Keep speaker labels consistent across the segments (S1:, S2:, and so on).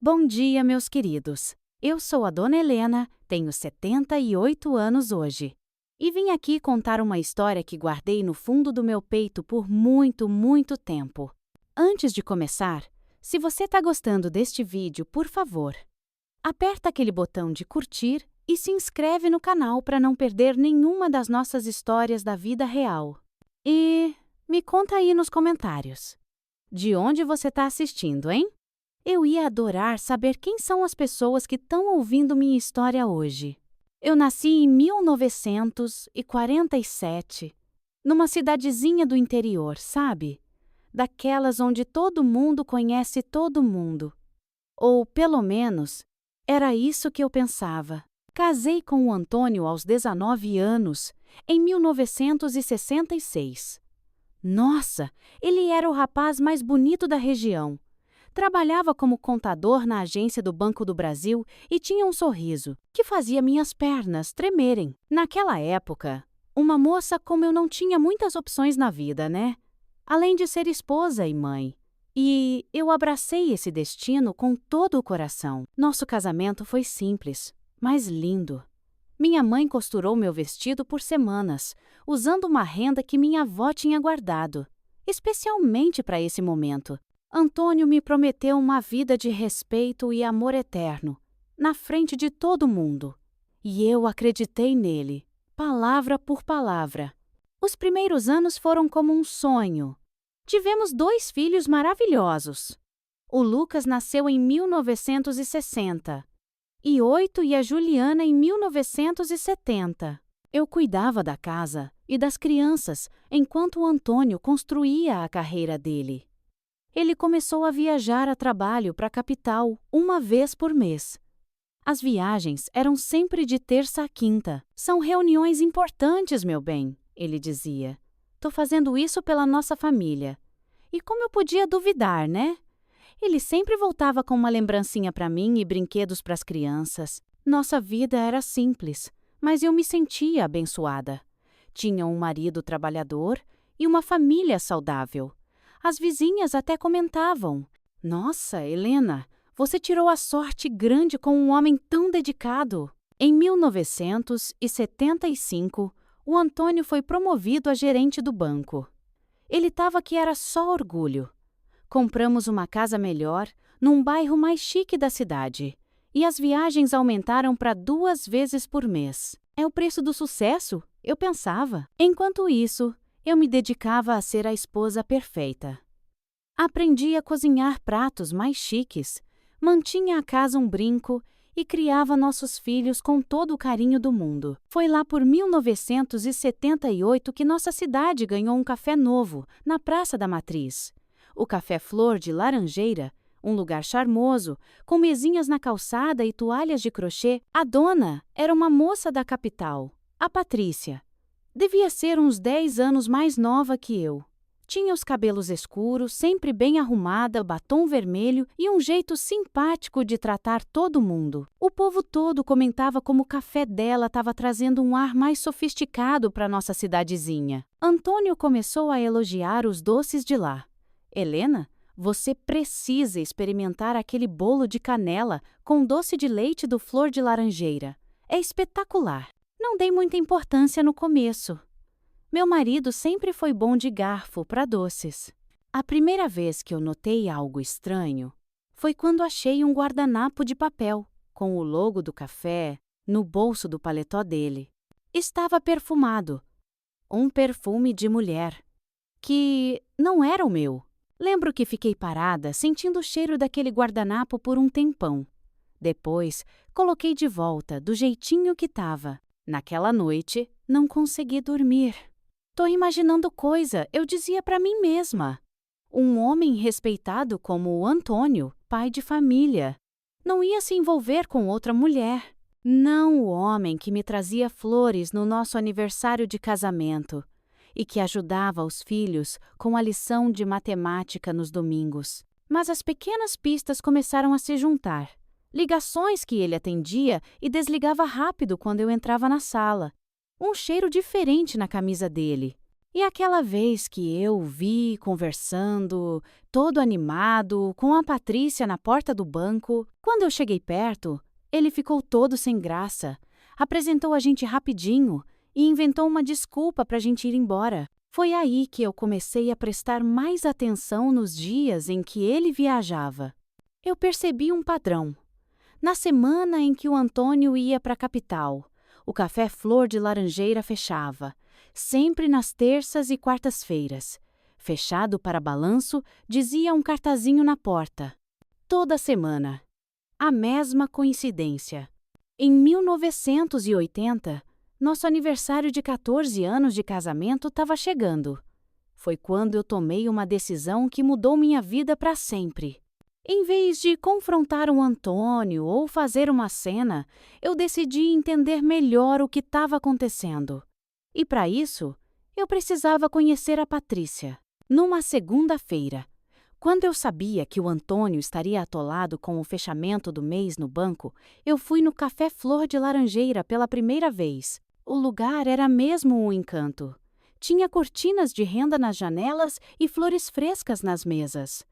S1: Bom dia, meus queridos. Eu sou a Dona Helena, tenho 78 anos hoje. E vim aqui contar uma história que guardei no fundo do meu peito por muito tempo. Antes de começar, se você está gostando deste vídeo, por favor, aperta aquele botão de curtir e se inscreve no canal para não perder nenhuma das nossas histórias da vida real. E me conta aí nos comentários. De onde você está assistindo, hein? Eu ia adorar saber quem são as pessoas que estão ouvindo minha história hoje. Eu nasci em 1947, numa cidadezinha do interior, sabe? Daquelas onde todo mundo conhece todo mundo. Ou, pelo menos, era isso que eu pensava. Casei com o Antônio aos 19 anos, em 1966. Nossa, ele era o rapaz mais bonito da região. Trabalhava como contador na agência do Banco do Brasil e tinha um sorriso que fazia minhas pernas tremerem. Naquela época, uma moça como eu não tinha muitas opções na vida, né? Além de ser esposa e mãe. E eu abracei esse destino com todo o coração. Nosso casamento foi simples, mas lindo. Minha mãe costurou meu vestido por semanas, usando uma renda que minha avó tinha guardado, especialmente para esse momento. Antônio me prometeu uma vida de respeito e amor eterno, na frente de todo mundo. E eu acreditei nele, palavra por palavra. Os primeiros anos foram como um sonho. Tivemos 2 filhos maravilhosos. O Lucas nasceu em 1960, e 8 e a Juliana em 1970. Eu cuidava da casa e das crianças enquanto o Antônio construía a carreira dele. Ele começou a viajar a trabalho para a capital 1 vez por mês. As viagens eram sempre de terça a quinta. São reuniões importantes, meu bem, ele dizia. Tô fazendo isso pela nossa família. E como eu podia duvidar, né? Ele sempre voltava com uma lembrancinha para mim e brinquedos para as crianças. Nossa vida era simples, mas eu me sentia abençoada. Tinha um marido trabalhador e uma família saudável. As vizinhas até comentavam: "Nossa, Helena, você tirou a sorte grande com um homem tão dedicado." Em 1975, o Antônio foi promovido a gerente do banco. Ele estava que era só orgulho. Compramos uma casa melhor, num bairro mais chique da cidade, e as viagens aumentaram para 2 vezes por mês. É o preço do sucesso? Eu pensava. Enquanto isso, eu me dedicava a ser a esposa perfeita. Aprendi a cozinhar pratos mais chiques, mantinha a casa um brinco e criava nossos filhos com todo o carinho do mundo. Foi lá por 1978 que nossa cidade ganhou um café novo, na Praça da Matriz. O Café Flor de Laranjeira, um lugar charmoso, com mesinhas na calçada e toalhas de crochê. A dona era uma moça da capital, a Patrícia. Devia ser uns 10 anos mais nova que eu. Tinha os cabelos escuros, sempre bem arrumada, batom vermelho e um jeito simpático de tratar todo mundo. O povo todo comentava como o café dela estava trazendo um ar mais sofisticado para nossa cidadezinha. Antônio começou a elogiar os doces de lá. "Helena, você precisa experimentar aquele bolo de canela com doce de leite do Flor de Laranjeira. É espetacular." Não dei muita importância no começo. Meu marido sempre foi bom de garfo para doces. A primeira vez que eu notei algo estranho foi quando achei um guardanapo de papel, com o logo do café, no bolso do paletó dele. Estava perfumado. Um perfume de mulher, que não era o meu. Lembro que fiquei parada, sentindo o cheiro daquele guardanapo por um tempão. Depois, coloquei de volta, do jeitinho que estava. Naquela noite, não consegui dormir. "Tô imaginando coisa", eu dizia para mim mesma. Um homem respeitado como o Antônio, pai de família, não ia se envolver com outra mulher. Não o homem que me trazia flores no nosso aniversário de casamento e que ajudava os filhos com a lição de matemática nos domingos. Mas as pequenas pistas começaram a se juntar. Ligações que ele atendia e desligava rápido quando eu entrava na sala. Um cheiro diferente na camisa dele. E aquela vez que eu o vi conversando, todo animado, com a Patrícia na porta do banco, quando eu cheguei perto, ele ficou todo sem graça, apresentou a gente rapidinho e inventou uma desculpa para a gente ir embora. Foi aí que eu comecei a prestar mais atenção nos dias em que ele viajava. Eu percebi um padrão. Na semana em que o Antônio ia para a capital, o Café Flor de Laranjeira fechava, sempre nas terças e quartas-feiras. Fechado para balanço, dizia um cartazinho na porta. Toda semana. A mesma coincidência. Em 1980, nosso aniversário de 14 anos de casamento estava chegando. Foi quando eu tomei uma decisão que mudou minha vida para sempre. Em vez de confrontar o Antônio ou fazer uma cena, eu decidi entender melhor o que estava acontecendo. E para isso, eu precisava conhecer a Patrícia. Numa segunda-feira, quando eu sabia que o Antônio estaria atolado com o fechamento do mês no banco, eu fui no Café Flor de Laranjeira pela primeira vez. O lugar era mesmo um encanto. Tinha cortinas de renda nas janelas e flores frescas nas mesas.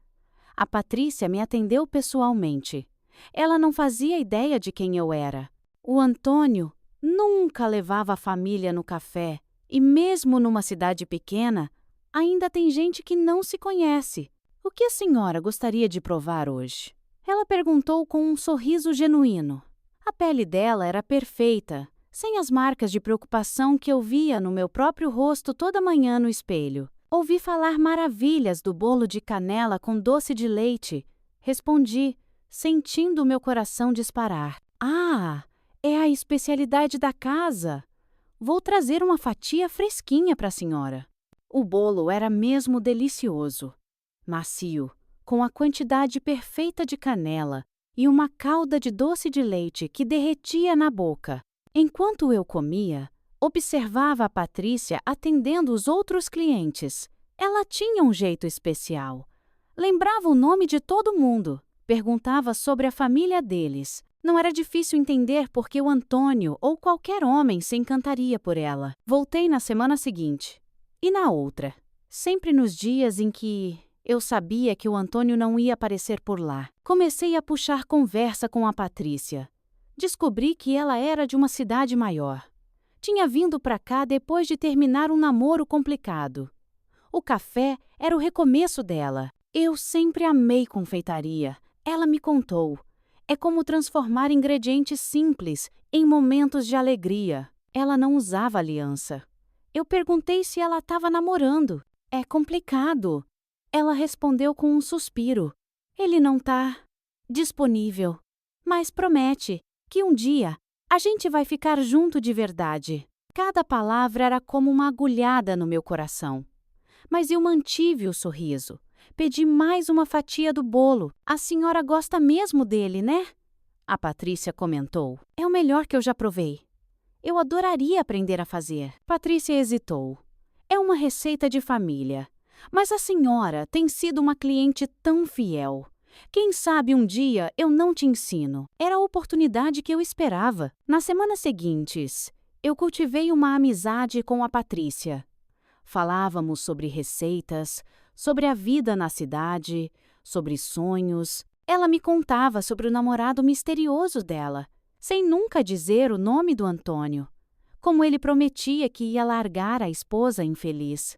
S1: A Patrícia me atendeu pessoalmente. Ela não fazia ideia de quem eu era. O Antônio nunca levava a família no café, e mesmo numa cidade pequena, ainda tem gente que não se conhece. O que a senhora gostaria de provar hoje? Ela perguntou com um sorriso genuíno. A pele dela era perfeita, sem as marcas de preocupação que eu via no meu próprio rosto toda manhã no espelho. Ouvi falar maravilhas do bolo de canela com doce de leite. Respondi, sentindo o meu coração disparar. Ah, é a especialidade da casa. Vou trazer uma fatia fresquinha para a senhora. O bolo era mesmo delicioso. Macio, com a quantidade perfeita de canela e uma calda de doce de leite que derretia na boca. Enquanto eu comia, observava a Patrícia atendendo os outros clientes. Ela tinha um jeito especial. Lembrava o nome de todo mundo. Perguntava sobre a família deles. Não era difícil entender por que o Antônio ou qualquer homem se encantaria por ela. Voltei na semana seguinte. E na outra. Sempre nos dias em que eu sabia que o Antônio não ia aparecer por lá. Comecei a puxar conversa com a Patrícia. Descobri que ela era de uma cidade maior. Tinha vindo para cá depois de terminar um namoro complicado. O café era o recomeço dela. Eu sempre amei confeitaria. Ela me contou. É como transformar ingredientes simples em momentos de alegria. Ela não usava aliança. Eu perguntei se ela estava namorando. É complicado. Ela respondeu com um suspiro. Ele não está disponível, mas promete que um dia a gente vai ficar junto de verdade. Cada palavra era como uma agulhada no meu coração. Mas eu mantive o sorriso. Pedi mais uma fatia do bolo. A senhora gosta mesmo dele, né? A Patrícia comentou. É o melhor que eu já provei. Eu adoraria aprender a fazer. Patrícia hesitou. É uma receita de família. Mas a senhora tem sido uma cliente tão fiel. Quem sabe um dia eu não te ensino. Era a oportunidade que eu esperava. Nas semanas seguintes, eu cultivei uma amizade com a Patrícia. Falávamos sobre receitas, sobre a vida na cidade, sobre sonhos. Ela me contava sobre o namorado misterioso dela, sem nunca dizer o nome do Antônio. Como ele prometia que ia largar a esposa infeliz.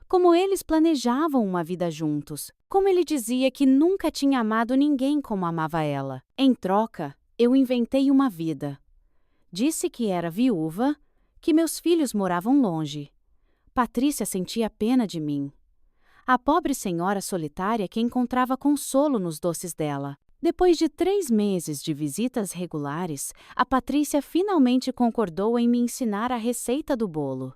S1: Como eles planejavam uma vida juntos. Como ele dizia que nunca tinha amado ninguém como amava ela. Em troca, eu inventei uma vida. Disse que era viúva, que meus filhos moravam longe. Patrícia sentia pena de mim. A pobre senhora solitária que encontrava consolo nos doces dela. Depois de 3 meses de visitas regulares, a Patrícia finalmente concordou em me ensinar a receita do bolo.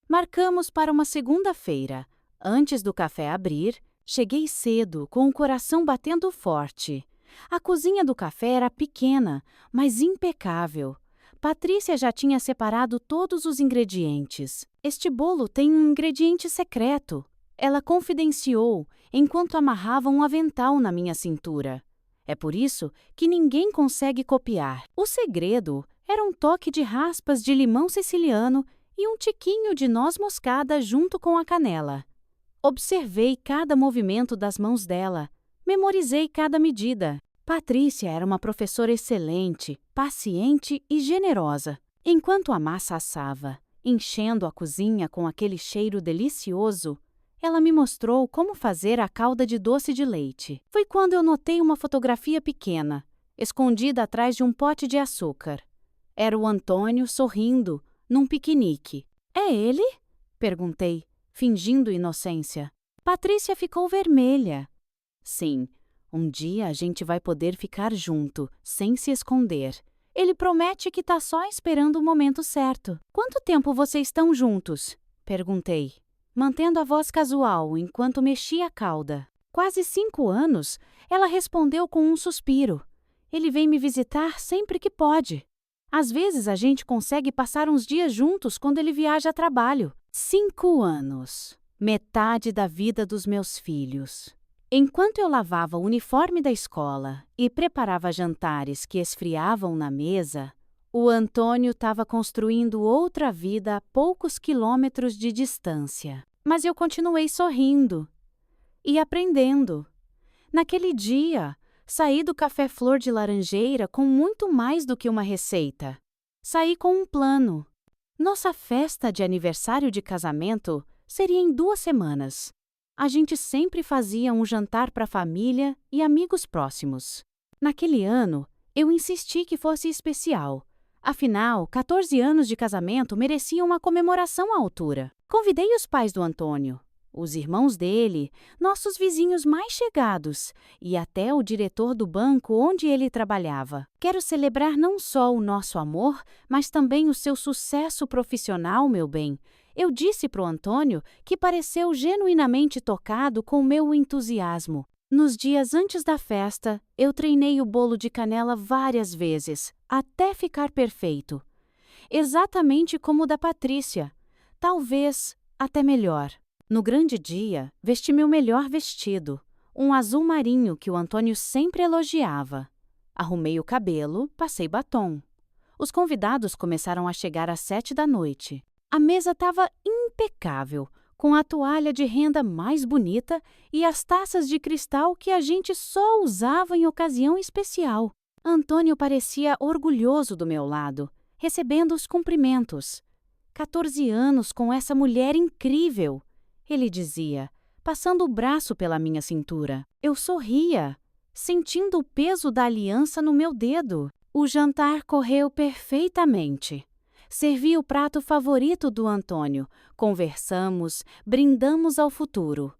S1: Marcamos para uma segunda-feira. Antes do café abrir, cheguei cedo, com o coração batendo forte. A cozinha do café era pequena, mas impecável. Patrícia já tinha separado todos os ingredientes. Este bolo tem um ingrediente secreto. Ela confidenciou, enquanto amarrava um avental na minha cintura. É por isso que ninguém consegue copiar. O segredo era um toque de raspas de limão siciliano e um tiquinho de noz moscada junto com a canela. Observei cada movimento das mãos dela, memorizei cada medida. Patrícia era uma professora excelente, paciente e generosa. Enquanto a massa assava, enchendo a cozinha com aquele cheiro delicioso, ela me mostrou como fazer a calda de doce de leite. Foi quando eu notei uma fotografia pequena, escondida atrás de um pote de açúcar. Era o Antônio sorrindo, num piquenique. É ele? Perguntei, fingindo inocência. Patrícia ficou vermelha. Sim, um dia a gente vai poder ficar junto, sem se esconder. Ele promete que tá só esperando o momento certo. Quanto tempo vocês estão juntos? Perguntei, mantendo a voz casual enquanto mexia a calda. Quase 5 anos, ela respondeu com um suspiro. Ele vem me visitar sempre que pode. Às vezes a gente consegue passar uns dias juntos quando ele viaja a trabalho. 5 anos. Metade da vida dos meus filhos. Enquanto eu lavava o uniforme da escola e preparava jantares que esfriavam na mesa, o Antônio estava construindo outra vida a poucos quilômetros de distância. Mas eu continuei sorrindo e aprendendo. Naquele dia, saí do Café Flor de Laranjeira com muito mais do que uma receita. Saí com um plano. Nossa festa de aniversário de casamento seria em 2 semanas. A gente sempre fazia um jantar para a família e amigos próximos. Naquele ano, eu insisti que fosse especial. Afinal, 14 anos de casamento mereciam uma comemoração à altura. Convidei os pais do Antônio, os irmãos dele, nossos vizinhos mais chegados e até o diretor do banco onde ele trabalhava. Quero celebrar não só o nosso amor, mas também o seu sucesso profissional, meu bem. Eu disse para o Antônio que pareceu genuinamente tocado com meu entusiasmo. Nos dias antes da festa, eu treinei o bolo de canela várias vezes, até ficar perfeito. Exatamente como o da Patrícia. Talvez até melhor. No grande dia, vesti meu melhor vestido, um azul marinho que o Antônio sempre elogiava. Arrumei o cabelo, passei batom. Os convidados começaram a chegar às 7 da noite. A mesa estava impecável, com a toalha de renda mais bonita e as taças de cristal que a gente só usava em ocasião especial. Antônio parecia orgulhoso do meu lado, recebendo os cumprimentos. 14 anos com essa mulher incrível, ele dizia, passando o braço pela minha cintura. Eu sorria, sentindo o peso da aliança no meu dedo. O jantar correu perfeitamente. Servi o prato favorito do Antônio, conversamos, brindamos ao futuro.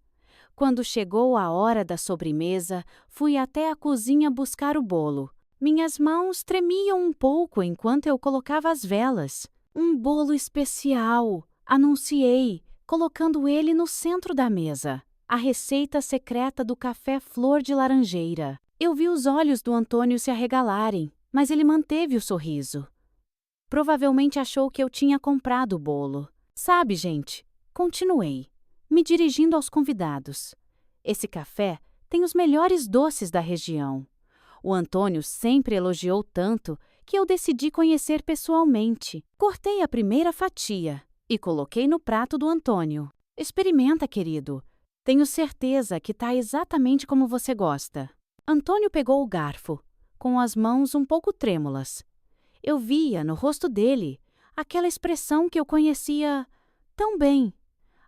S1: Quando chegou a hora da sobremesa, fui até a cozinha buscar o bolo. Minhas mãos tremiam um pouco enquanto eu colocava as velas. Um bolo especial, anunciei, colocando ele no centro da mesa. A receita secreta do Café Flor de Laranjeira. Eu vi os olhos do Antônio se arregalarem, mas ele manteve o sorriso. Provavelmente achou que eu tinha comprado o bolo. Sabe, gente, continuei, me dirigindo aos convidados. Esse café tem os melhores doces da região. O Antônio sempre elogiou tanto que eu decidi conhecer pessoalmente. Cortei a primeira fatia e coloquei no prato do Antônio. Experimenta, querido. Tenho certeza que está exatamente como você gosta. Antônio pegou o garfo, com as mãos um pouco trêmulas. Eu via no rosto dele aquela expressão que eu conhecia tão bem,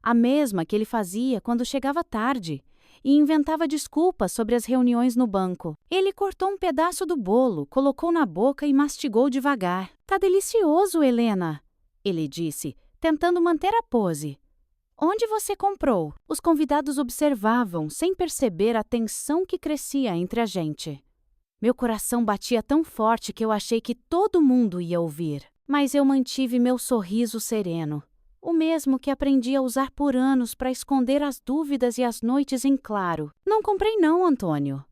S1: a mesma que ele fazia quando chegava tarde e inventava desculpas sobre as reuniões no banco. Ele cortou um pedaço do bolo, colocou na boca e mastigou devagar. Tá delicioso, Helena, ele disse, tentando manter a pose. Onde você comprou? Os convidados observavam, sem perceber a tensão que crescia entre a gente. Meu coração batia tão forte que eu achei que todo mundo ia ouvir. Mas eu mantive meu sorriso sereno, o mesmo que aprendi a usar por anos para esconder as dúvidas e as noites em claro. Não comprei não, Antônio.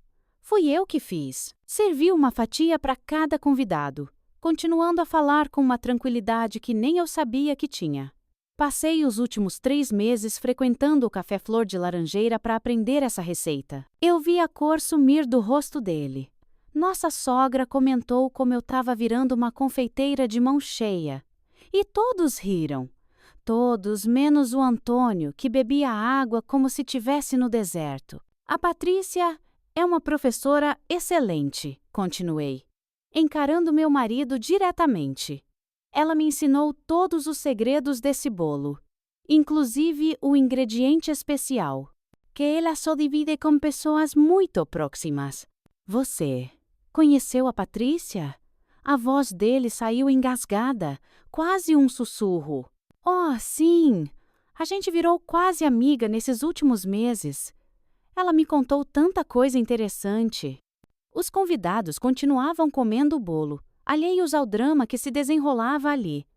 S1: Fui eu que fiz. Servi uma fatia para cada convidado, continuando a falar com uma tranquilidade que nem eu sabia que tinha. Passei os últimos 3 meses frequentando o Café Flor de Laranjeira para aprender essa receita. Eu vi a cor sumir do rosto dele. Nossa sogra comentou como eu estava virando uma confeiteira de mão cheia. E todos riram. todos menos o Antônio, que bebia água como se estivesse no deserto. A Patrícia é uma professora excelente, continuei, encarando meu marido diretamente. Ela me ensinou todos os segredos desse bolo, inclusive o ingrediente especial, que ela só divide com pessoas muito próximas. Você conheceu a Patrícia? A voz dele saiu engasgada, quase um sussurro. Oh, sim! A gente virou quase amiga nesses últimos meses. Ela me contou tanta coisa interessante. Os convidados continuavam comendo o bolo, alheios ao drama que se desenrolava ali.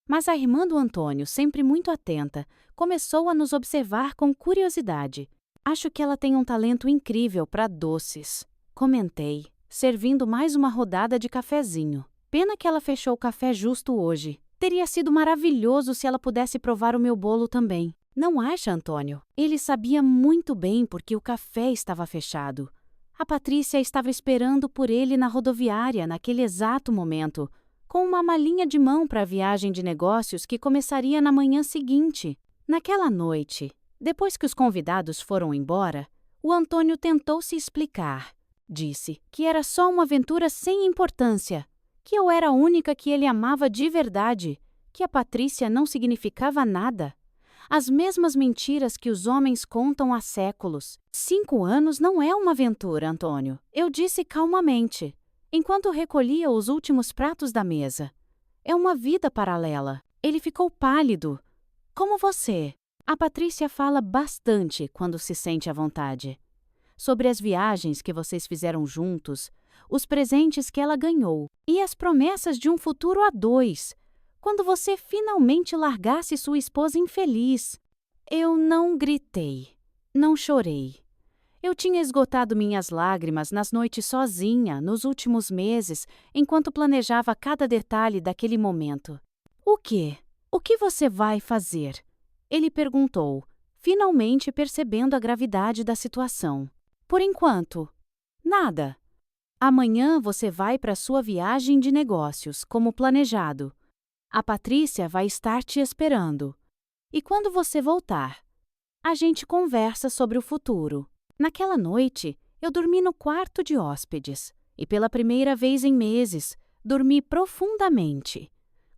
S1: Mas a irmã do Antônio, sempre muito atenta, começou a nos observar com curiosidade. Acho que ela tem um talento incrível para doces, comentei, servindo mais uma rodada de cafezinho. Pena que ela fechou o café justo hoje. Teria sido maravilhoso se ela pudesse provar o meu bolo também. Não acha, Antônio? Ele sabia muito bem porque o café estava fechado. A Patrícia estava esperando por ele na rodoviária naquele exato momento, com uma malinha de mão para a viagem de negócios que começaria na manhã seguinte. Naquela noite, depois que os convidados foram embora, o Antônio tentou se explicar. Disse que era só uma aventura sem importância, que eu era a única que ele amava de verdade, que a Patrícia não significava nada. As mesmas mentiras que os homens contam há séculos. 5 anos não é uma aventura, Antônio, eu disse calmamente, enquanto recolhia os últimos pratos da mesa. É uma vida paralela. Ele ficou pálido. Como você. A Patrícia fala bastante quando se sente à vontade. Sobre as viagens que vocês fizeram juntos, os presentes que ela ganhou e as promessas de um futuro a 2, quando você finalmente largasse sua esposa infeliz. Eu não gritei, não chorei. Eu tinha esgotado minhas lágrimas nas noites sozinha, nos últimos meses, enquanto planejava cada detalhe daquele momento. O quê? O que você vai fazer? Ele perguntou, finalmente percebendo a gravidade da situação. Por enquanto, nada. Amanhã você vai para sua viagem de negócios, como planejado. A Patrícia vai estar te esperando. E quando você voltar, a gente conversa sobre o futuro. Naquela noite, eu dormi no quarto de hóspedes. E pela primeira vez em meses, dormi profundamente.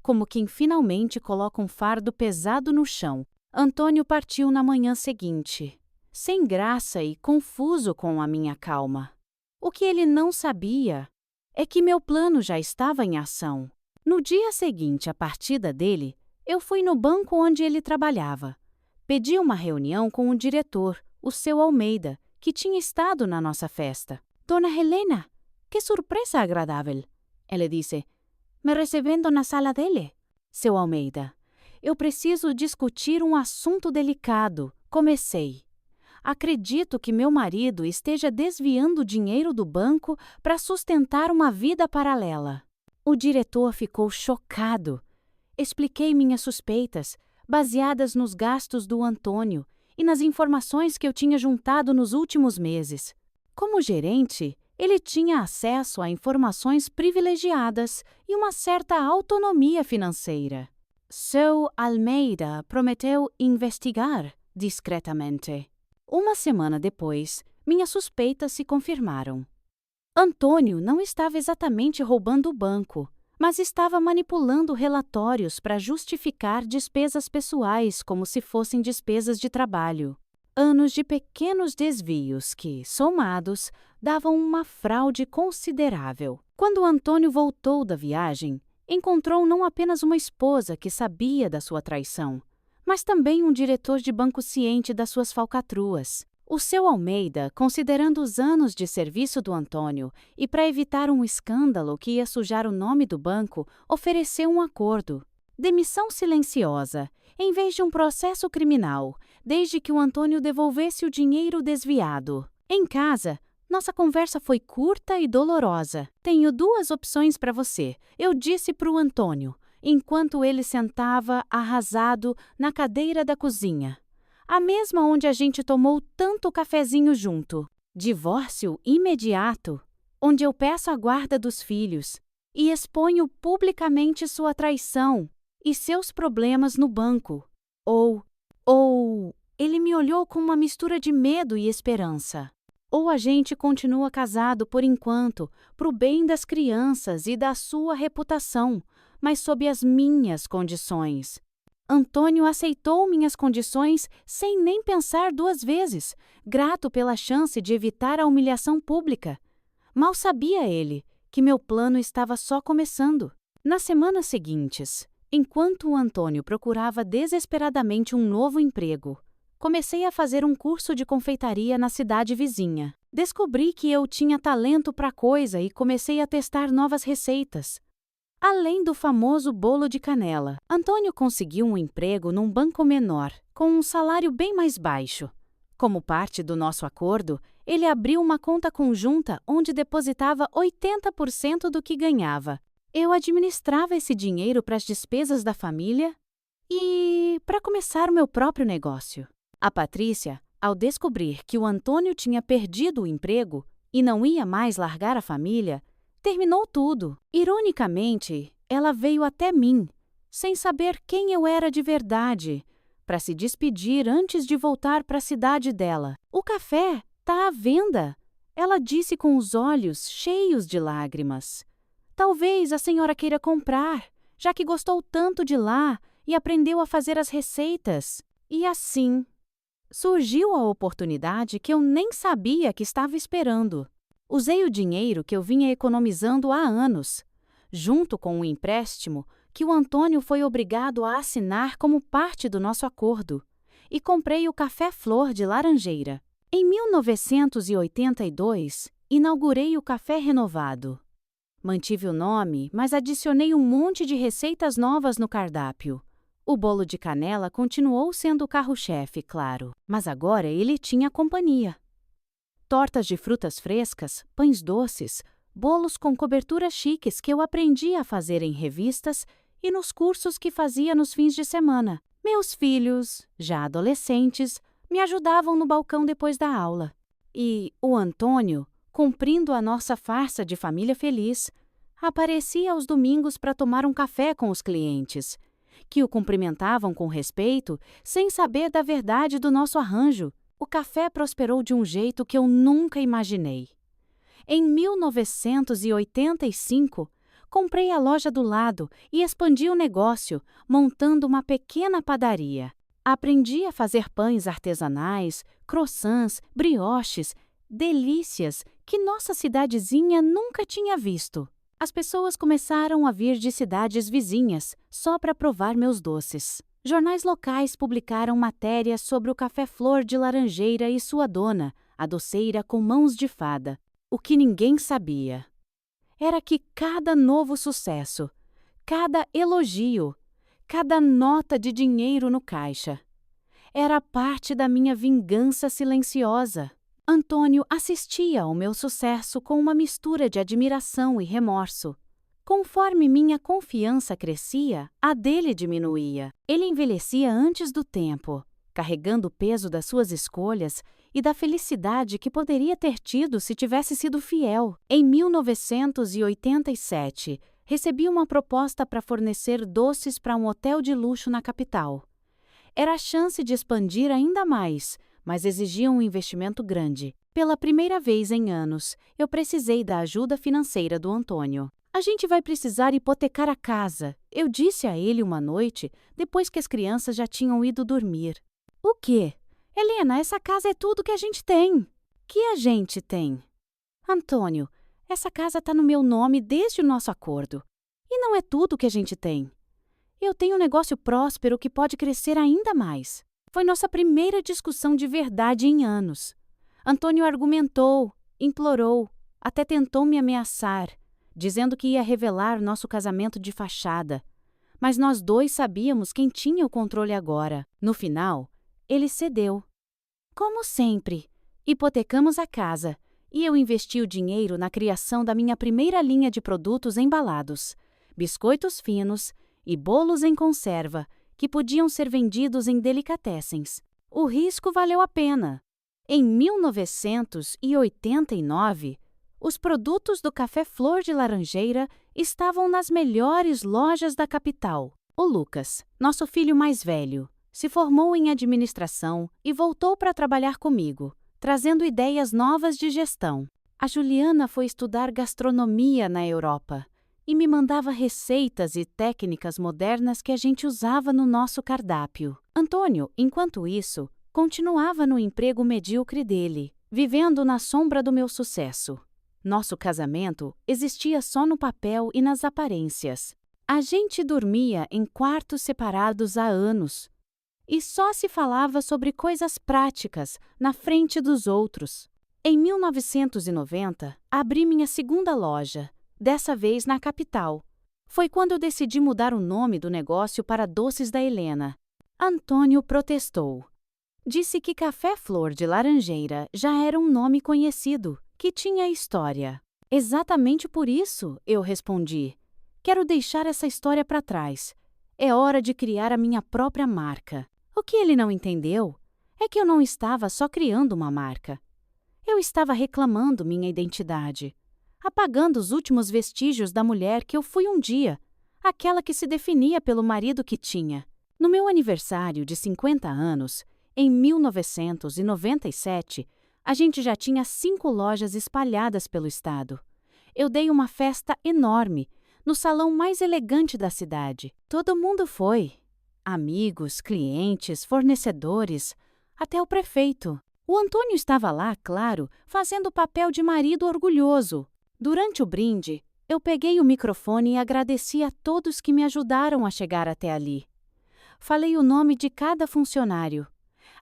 S1: Como quem finalmente coloca um fardo pesado no chão. Antônio partiu na manhã seguinte, sem graça e confuso com a minha calma. O que ele não sabia é que meu plano já estava em ação. No dia seguinte à partida dele, eu fui no banco onde ele trabalhava. Pedi uma reunião com o diretor, o seu Almeida, que tinha estado na nossa festa. Dona Helena, que surpresa agradável! Ele disse, me recebendo na sala dele. Seu Almeida, eu preciso discutir um assunto delicado. Comecei. Acredito que meu marido esteja desviando dinheiro do banco para sustentar uma vida paralela. O diretor ficou chocado. Expliquei minhas suspeitas, baseadas nos gastos do Antônio e nas informações que eu tinha juntado nos últimos meses. Como gerente, ele tinha acesso a informações privilegiadas e uma certa autonomia financeira. Seu Almeida prometeu investigar discretamente. Uma semana depois, minhas suspeitas se confirmaram. Antônio não estava exatamente roubando o banco, mas estava manipulando relatórios para justificar despesas pessoais como se fossem despesas de trabalho. Anos de pequenos desvios que, somados, davam uma fraude considerável. Quando Antônio voltou da viagem, encontrou não apenas uma esposa que sabia da sua traição, mas também um diretor de banco ciente das suas falcatruas. O seu Almeida, considerando os anos de serviço do Antônio e para evitar um escândalo que ia sujar o nome do banco, ofereceu um acordo. Demissão silenciosa, em vez de um processo criminal, desde que o Antônio devolvesse o dinheiro desviado. Em casa, nossa conversa foi curta e dolorosa. Tenho 2 opções para você, eu disse para o Antônio, enquanto ele sentava arrasado na cadeira da cozinha. A mesma onde a gente tomou tanto cafezinho junto. Divórcio imediato, onde eu peço a guarda dos filhos e exponho publicamente sua traição e seus problemas no banco. Ou ele me olhou com uma mistura de medo e esperança. Ou a gente continua casado por enquanto, pro bem das crianças e da sua reputação, mas sob as minhas condições. Antônio aceitou minhas condições sem nem pensar duas vezes, grato pela chance de evitar a humilhação pública. Mal sabia ele que meu plano estava só começando. Nas semanas seguintes, enquanto o Antônio procurava desesperadamente um novo emprego, comecei a fazer um curso de confeitaria na cidade vizinha. Descobri que eu tinha talento para a coisa e comecei a testar novas receitas. Além do famoso bolo de canela, Antônio conseguiu um emprego num banco menor, com um salário bem mais baixo. Como parte do nosso acordo, ele abriu uma conta conjunta onde depositava 80% do que ganhava. Eu administrava esse dinheiro para as despesas da família e para começar o meu próprio negócio. A Patrícia, ao descobrir que o Antônio tinha perdido o emprego e não ia mais largar a família, terminou tudo. Ironicamente, ela veio até mim, sem saber quem eu era de verdade, para se despedir antes de voltar para a cidade dela. O café está à venda, ela disse com os olhos cheios de lágrimas. Talvez a senhora queira comprar, já que gostou tanto de lá e aprendeu a fazer as receitas. E assim, surgiu a oportunidade que eu nem sabia que estava esperando. Usei o dinheiro que eu vinha economizando há anos, junto com um empréstimo que o Antônio foi obrigado a assinar como parte do nosso acordo, e comprei o Café Flor de Laranjeira. Em 1982, inaugurei o Café Renovado. Mantive o nome, mas adicionei um monte de receitas novas no cardápio. O bolo de canela continuou sendo o carro-chefe, claro, mas agora ele tinha companhia. Tortas de frutas frescas, pães doces, bolos com coberturas chiques que eu aprendi a fazer em revistas e nos cursos que fazia nos fins de semana. Meus filhos, já adolescentes, me ajudavam no balcão depois da aula. E o Antônio, cumprindo a nossa farsa de família feliz, aparecia aos domingos para tomar um café com os clientes, que o cumprimentavam com respeito, sem saber da verdade do nosso arranjo. O café prosperou de um jeito que eu nunca imaginei. Em 1985, comprei a loja do lado e expandi o negócio, montando uma pequena padaria. Aprendi a fazer pães artesanais, croissants, brioches, delícias que nossa cidadezinha nunca tinha visto. As pessoas começaram a vir de cidades vizinhas só para provar meus doces. Jornais locais publicaram matérias sobre o Café Flor de Laranjeira e sua dona, a doceira com mãos de fada. O que ninguém sabia era que cada novo sucesso, cada elogio, cada nota de dinheiro no caixa, era parte da minha vingança silenciosa. Antônio assistia ao meu sucesso com uma mistura de admiração e remorso. Conforme minha confiança crescia, a dele diminuía. Ele envelhecia antes do tempo, carregando o peso das suas escolhas e da felicidade que poderia ter tido se tivesse sido fiel. Em 1987, recebi uma proposta para fornecer doces para um hotel de luxo na capital. Era a chance de expandir ainda mais, mas exigia um investimento grande. Pela primeira vez em anos, eu precisei da ajuda financeira do Antônio. A gente vai precisar hipotecar a casa, eu disse a ele uma noite, depois que as crianças já tinham ido dormir. O quê? Helena, essa casa é tudo que a gente tem. Que a gente tem? Antônio, essa casa está no meu nome desde o nosso acordo. E não é tudo que a gente tem. Eu tenho um negócio próspero que pode crescer ainda mais. Foi nossa primeira discussão de verdade em anos. Antônio argumentou, implorou, até tentou me ameaçar, dizendo que ia revelar nosso casamento de fachada. Mas nós dois sabíamos quem tinha o controle agora. No final, ele cedeu. Como sempre, hipotecamos a casa e eu investi o dinheiro na criação da minha primeira linha de produtos embalados, biscoitos finos e bolos em conserva que podiam ser vendidos em delicatessens. O risco valeu a pena. Em 1989, os produtos do Café Flor de Laranjeira estavam nas melhores lojas da capital. O Lucas, nosso filho mais velho, Se formou em administração e voltou para trabalhar comigo, trazendo ideias novas de gestão. A Juliana foi estudar gastronomia na Europa e me mandava receitas e técnicas modernas que a gente usava no nosso cardápio. Antônio, enquanto isso, continuava no emprego medíocre dele, vivendo na sombra do meu sucesso. Nosso casamento existia só no papel e nas aparências. A gente dormia em quartos separados há anos e só se falava sobre coisas práticas na frente dos outros. Em 1990, abri minha segunda loja, dessa vez na capital. Foi quando eu decidi mudar o nome do negócio para Doces da Helena. Antônio protestou. Disse que Café Flor de Laranjeira já era um nome conhecido, que tinha história. Exatamente por isso, eu respondi. Quero deixar essa história para trás. É hora de criar a minha própria marca. O que ele não entendeu é que eu não estava só criando uma marca. Eu estava reclamando minha identidade, apagando os últimos vestígios da mulher que eu fui um dia, aquela que se definia pelo marido que tinha. No meu aniversário de 50 anos, em 1997, a gente já tinha 5 lojas espalhadas pelo estado. Eu dei uma festa enorme, no salão mais elegante da cidade. Todo mundo foi. Amigos, clientes, fornecedores, até o prefeito. O Antônio estava lá, claro, fazendo o papel de marido orgulhoso. Durante o brinde, eu peguei o microfone e agradeci a todos que me ajudaram a chegar até ali. Falei o nome de cada funcionário.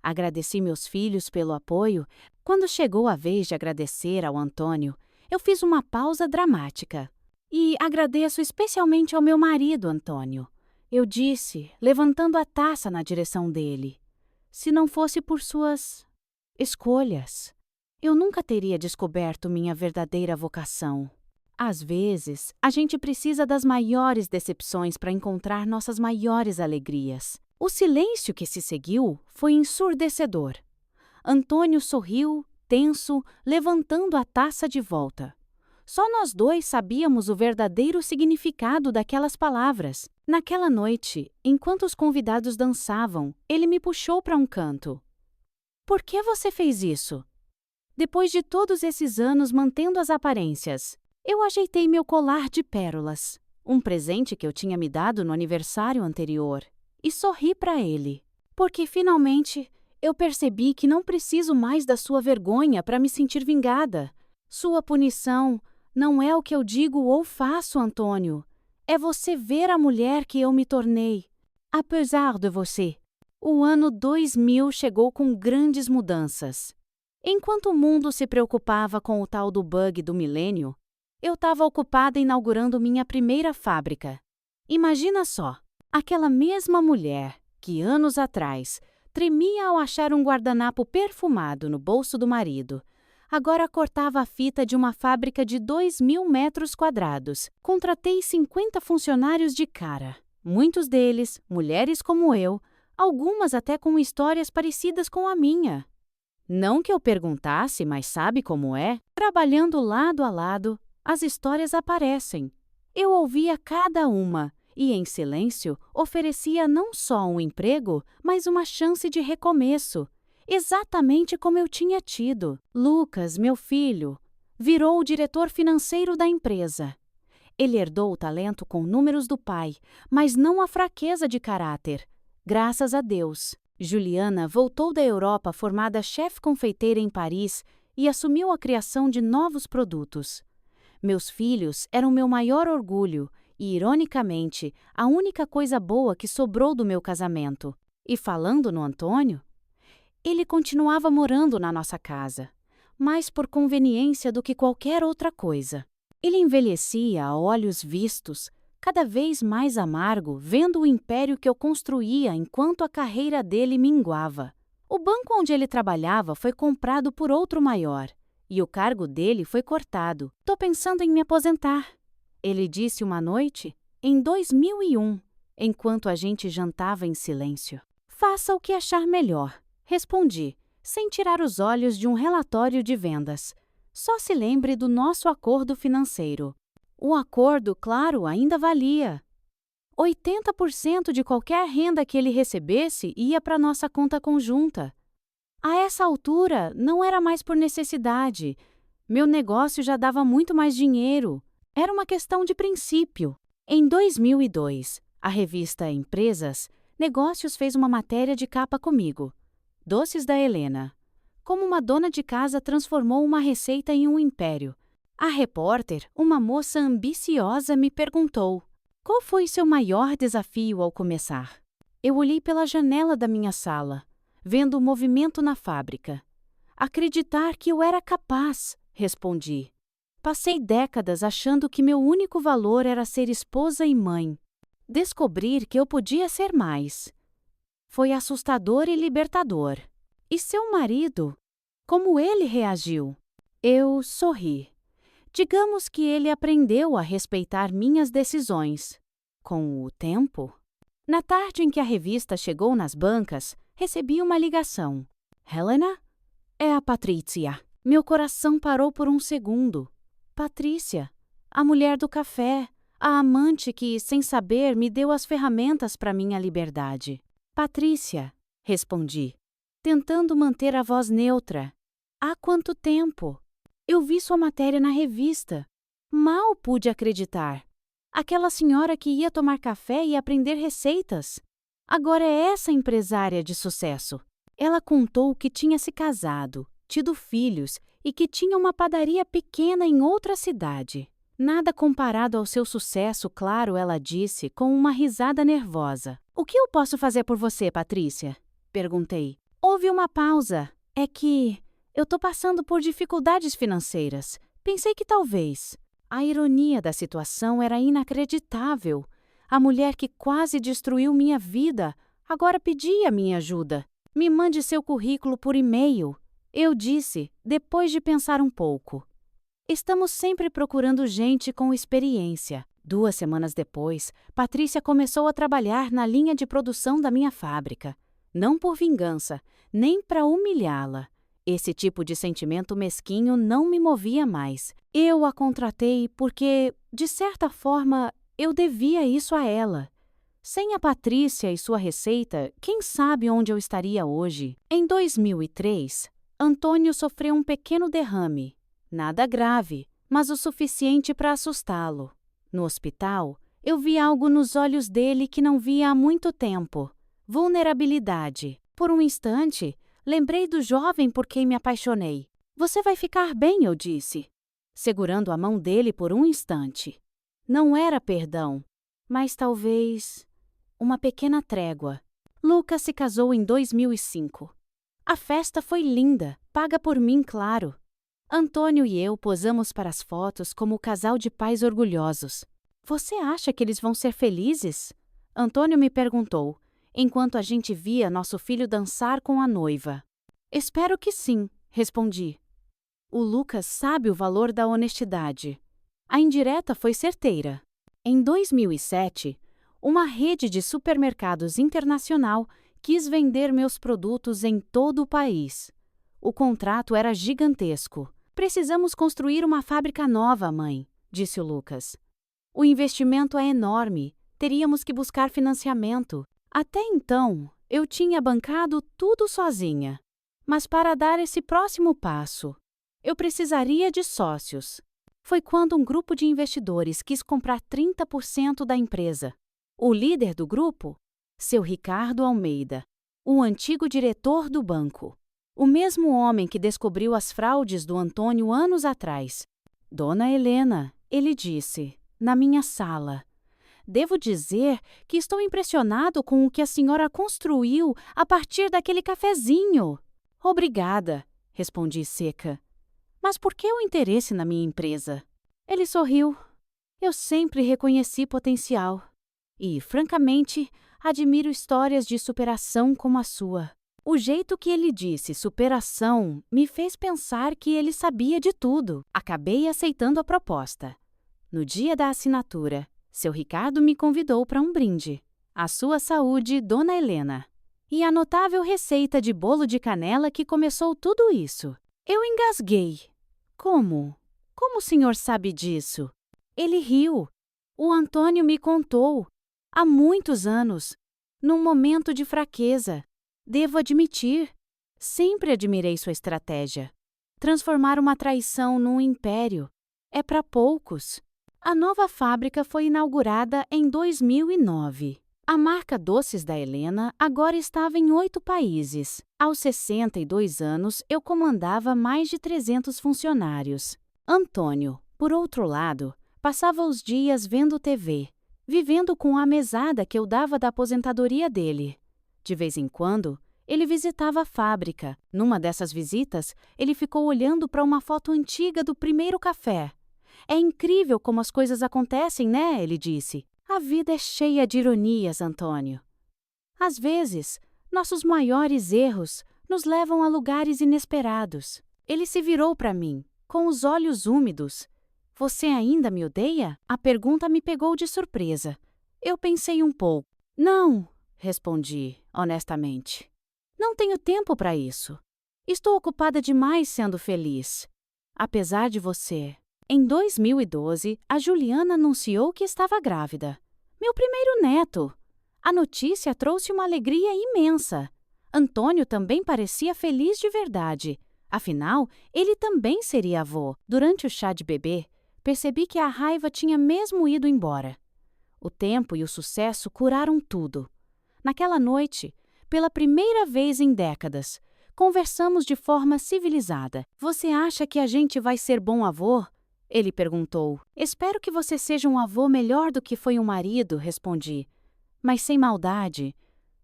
S1: Agradeci meus filhos pelo apoio. Quando chegou a vez de agradecer ao Antônio, eu fiz uma pausa dramática. E agradeço especialmente ao meu marido, Antônio. Eu disse, levantando a taça na direção dele. Se não fosse por suas escolhas, eu nunca teria descoberto minha verdadeira vocação. Às vezes, a gente precisa das maiores decepções para encontrar nossas maiores alegrias. O silêncio que se seguiu foi ensurdecedor. Antônio sorriu, tenso, levantando a taça de volta. Só nós dois sabíamos o verdadeiro significado daquelas palavras. Naquela noite, enquanto os convidados dançavam, ele me puxou para um canto. Por que você fez isso? Depois de todos esses anos mantendo as aparências, eu ajeitei meu colar de pérolas, um presente que eu tinha me dado no aniversário anterior, e sorri para ele, porque finalmente eu percebi que não preciso mais da sua vergonha para me sentir vingada. Sua punição não é o que eu digo ou faço, Antônio. É você ver a mulher que eu me tornei. Apesar de você. O ano 2000 chegou com grandes mudanças. Enquanto o mundo se preocupava com o tal do bug do milênio, eu estava ocupada inaugurando minha primeira fábrica. Imagina só, aquela mesma mulher que anos atrás tremia ao achar um guardanapo perfumado no bolso do marido, agora cortava a fita de uma fábrica de 2.000 metros quadrados. Contratei 50 funcionários de cara, muitos deles, mulheres como eu, algumas até com histórias parecidas com a minha. Não que eu perguntasse, mas sabe como é? Trabalhando lado a lado, as histórias aparecem. Eu ouvia cada uma e, em silêncio, oferecia não só um emprego, mas uma chance de recomeço, exatamente como eu tinha tido. Lucas, meu filho, virou o diretor financeiro da empresa. Ele herdou o talento com números do pai, mas não a fraqueza de caráter. Graças a Deus. Juliana voltou da Europa formada chefe confeiteira em Paris e assumiu a criação de novos produtos. Meus filhos eram meu maior orgulho e, ironicamente, a única coisa boa que sobrou do meu casamento. E falando no Antônio, ele continuava morando na nossa casa, mais por conveniência do que qualquer outra coisa. Ele envelhecia a olhos vistos, cada vez mais amargo, vendo o império que eu construía enquanto a carreira dele minguava. O banco onde ele trabalhava foi comprado por outro maior, e o cargo dele foi cortado. Tô pensando em me aposentar, ele disse uma noite, em 2001, enquanto a gente jantava em silêncio. Faça o que achar melhor, respondi, sem tirar os olhos de um relatório de vendas. Só se lembre do nosso acordo financeiro. O acordo, claro, ainda valia. 80% de qualquer renda que ele recebesse ia para nossa conta conjunta. A essa altura, não era mais por necessidade. Meu negócio já dava muito mais dinheiro. Era uma questão de princípio. Em 2002, a revista Empresas Negócios fez uma matéria de capa comigo. Doces da Helena. Como uma dona de casa transformou uma receita em um império. A repórter, uma moça ambiciosa, me perguntou: qual foi seu maior desafio ao começar? Eu olhei pela janela da minha sala, vendo o movimento na fábrica. Acreditar que eu era capaz, respondi. Passei décadas achando que meu único valor era ser esposa e mãe. Descobrir que eu podia ser mais. Foi assustador e libertador. E seu marido? Como ele reagiu? Eu sorri. Digamos que ele aprendeu a respeitar minhas decisões. Com o tempo. Na tarde em que a revista chegou nas bancas, recebi uma ligação. Helena? É a Patrícia. Meu coração parou por um segundo. Patrícia, a mulher do café, a amante que, sem saber, me deu as ferramentas para minha liberdade. Patrícia, respondi, tentando manter a voz neutra. Há quanto tempo? Eu vi sua matéria na revista. Mal pude acreditar. Aquela senhora que ia tomar café e aprender receitas. Agora é essa empresária de sucesso. Ela contou que tinha se casado, tido filhos e que tinha uma padaria pequena em outra cidade. Nada comparado ao seu sucesso, claro, ela disse, com uma risada nervosa. O que eu posso fazer por você, Patrícia? Perguntei. Houve uma pausa. É que eu tô passando por dificuldades financeiras. Pensei que talvez. A ironia da situação era inacreditável. A mulher que quase destruiu minha vida agora pedia minha ajuda. Me mande seu currículo por e-mail. Eu disse, depois de pensar um pouco. Estamos sempre procurando gente com experiência. 2 semanas depois, Patrícia começou a trabalhar na linha de produção da minha fábrica. Não por vingança, nem para humilhá-la. Esse tipo de sentimento mesquinho não me movia mais. Eu a contratei porque, de certa forma, eu devia isso a ela. Sem a Patrícia e sua receita, quem sabe onde eu estaria hoje? Em 2003, Antônio sofreu um pequeno derrame. Nada grave, mas o suficiente para assustá-lo. No hospital, eu vi algo nos olhos dele que não via há muito tempo. Vulnerabilidade. Por um instante, lembrei do jovem por quem me apaixonei. Você vai ficar bem, eu disse, segurando a mão dele por um instante. Não era perdão, mas talvez uma pequena trégua. Lucas se casou em 2005. A festa foi linda, paga por mim, claro. Antônio e eu posamos para as fotos como o casal de pais orgulhosos. Você acha que eles vão ser felizes? Antônio me perguntou, enquanto a gente via nosso filho dançar com a noiva. Espero que sim, respondi. O Lucas sabe o valor da honestidade. A indireta foi certeira. Em 2007, uma rede de supermercados internacional quis vender meus produtos em todo o país. O contrato era gigantesco. Precisamos construir uma fábrica nova, mãe, disse o Lucas. O investimento é enorme. Teríamos que buscar financiamento. Até então, eu tinha bancado tudo sozinha. Mas para dar esse próximo passo, eu precisaria de sócios. Foi quando um grupo de investidores quis comprar 30% da empresa. O líder do grupo? Seu Ricardo Almeida, o antigo diretor do banco. O mesmo homem que descobriu as fraudes do Antônio anos atrás. Dona Helena, ele disse, na minha sala. Devo dizer que estou impressionado com o que a senhora construiu a partir daquele cafezinho. Obrigada, respondi seca. Mas por que o interesse na minha empresa? Ele sorriu. Eu sempre reconheci potencial. E, francamente, admiro histórias de superação como a sua. O jeito que ele disse superação me fez pensar que ele sabia de tudo. Acabei aceitando a proposta. No dia da assinatura, seu Ricardo me convidou para um brinde. A sua saúde, Dona Helena. E a notável receita de bolo de canela que começou tudo isso. Eu engasguei. Como? Como o senhor sabe disso? Ele riu. O Antônio me contou. Há muitos anos, num momento de fraqueza. Devo admitir, sempre admirei sua estratégia. Transformar uma traição num império é para poucos. A nova fábrica foi inaugurada em 2009. A marca Doces da Helena agora estava em 8 países. Aos 62 anos, eu comandava mais de 300 funcionários. Antônio, por outro lado, passava os dias vendo TV, vivendo com a mesada que eu dava da aposentadoria dele. De vez em quando, ele visitava a fábrica. Numa dessas visitas, ele ficou olhando para uma foto antiga do primeiro café. É incrível como as coisas acontecem, né? Ele disse. A vida é cheia de ironias, Antônio. Às vezes, nossos maiores erros nos levam a lugares inesperados. Ele se virou para mim, com os olhos úmidos. Você ainda me odeia? A pergunta me pegou de surpresa. Eu pensei um pouco. Não, respondi, honestamente. Não tenho tempo para isso. Estou ocupada demais sendo feliz. Apesar de você. Em 2012, a Juliana anunciou que estava grávida. Meu primeiro neto. A notícia trouxe uma alegria imensa. Antônio também parecia feliz de verdade. Afinal, ele também seria avô. Durante o chá de bebê, percebi que a raiva tinha mesmo ido embora. O tempo e o sucesso curaram tudo. Naquela noite, pela primeira vez em décadas, conversamos de forma civilizada. Você acha que a gente vai ser bom avô? Ele perguntou. Espero que você seja um avô melhor do que foi um marido, respondi. Mas sem maldade.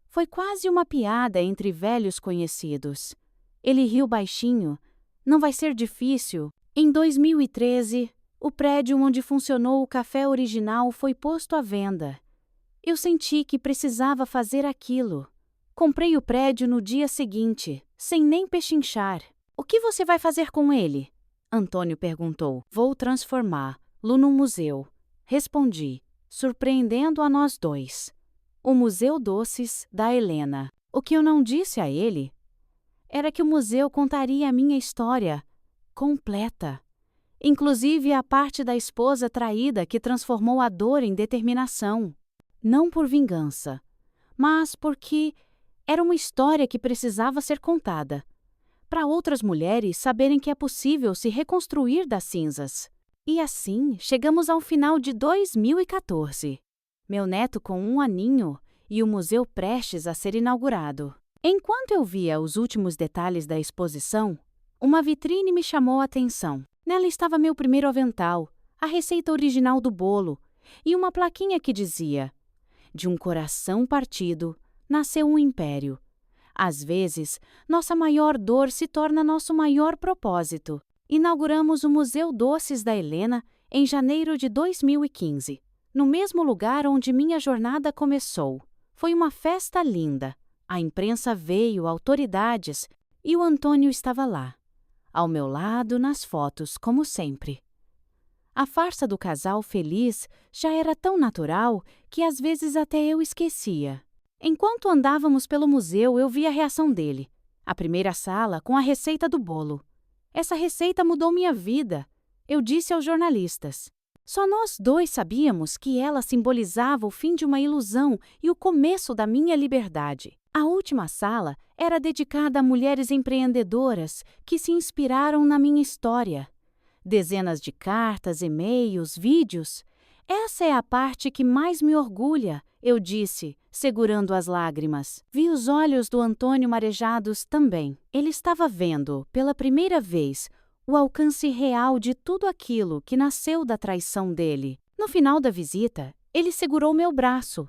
S1: Foi quase uma piada entre velhos conhecidos. Ele riu baixinho. Não vai ser difícil. Em 2013, o prédio onde funcionou o café original foi posto à venda. Eu senti que precisava fazer aquilo. Comprei o prédio no dia seguinte, sem nem pechinchar. O que você vai fazer com ele? Antônio perguntou. Vou transformá-lo num museu. Respondi, surpreendendo a nós dois. O Museu Doces da Helena. O que eu não disse a ele era que o museu contaria a minha história completa. Inclusive a parte da esposa traída que transformou a dor em determinação. Não por vingança, mas porque era uma história que precisava ser contada. Para outras mulheres saberem que é possível se reconstruir das cinzas. E assim, chegamos ao final de 2014. Meu neto com 1 aninho e o museu prestes a ser inaugurado. Enquanto eu via os últimos detalhes da exposição, uma vitrine me chamou a atenção. Nela estava meu primeiro avental, a receita original do bolo e uma plaquinha que dizia: de um coração partido, nasceu um império. Às vezes, nossa maior dor se torna nosso maior propósito. Inauguramos o Museu Doces da Helena em janeiro de 2015, no mesmo lugar onde minha jornada começou. Foi uma festa linda. A imprensa veio, autoridades, e o Antônio estava lá, ao meu lado nas fotos, como sempre. A farsa do casal feliz já era tão natural que às vezes até eu esquecia. Enquanto andávamos pelo museu, eu vi a reação dele. A primeira sala com a receita do bolo. Essa receita mudou minha vida, eu disse aos jornalistas. Só nós dois sabíamos que ela simbolizava o fim de uma ilusão e o começo da minha liberdade. A última sala era dedicada a mulheres empreendedoras que se inspiraram na minha história. Dezenas de cartas, e-mails, vídeos. Essa é a parte que mais me orgulha, eu disse, segurando as lágrimas. Vi os olhos do Antônio marejados também. Ele estava vendo, pela primeira vez, o alcance real de tudo aquilo que nasceu da traição dele. No final da visita, ele segurou meu braço.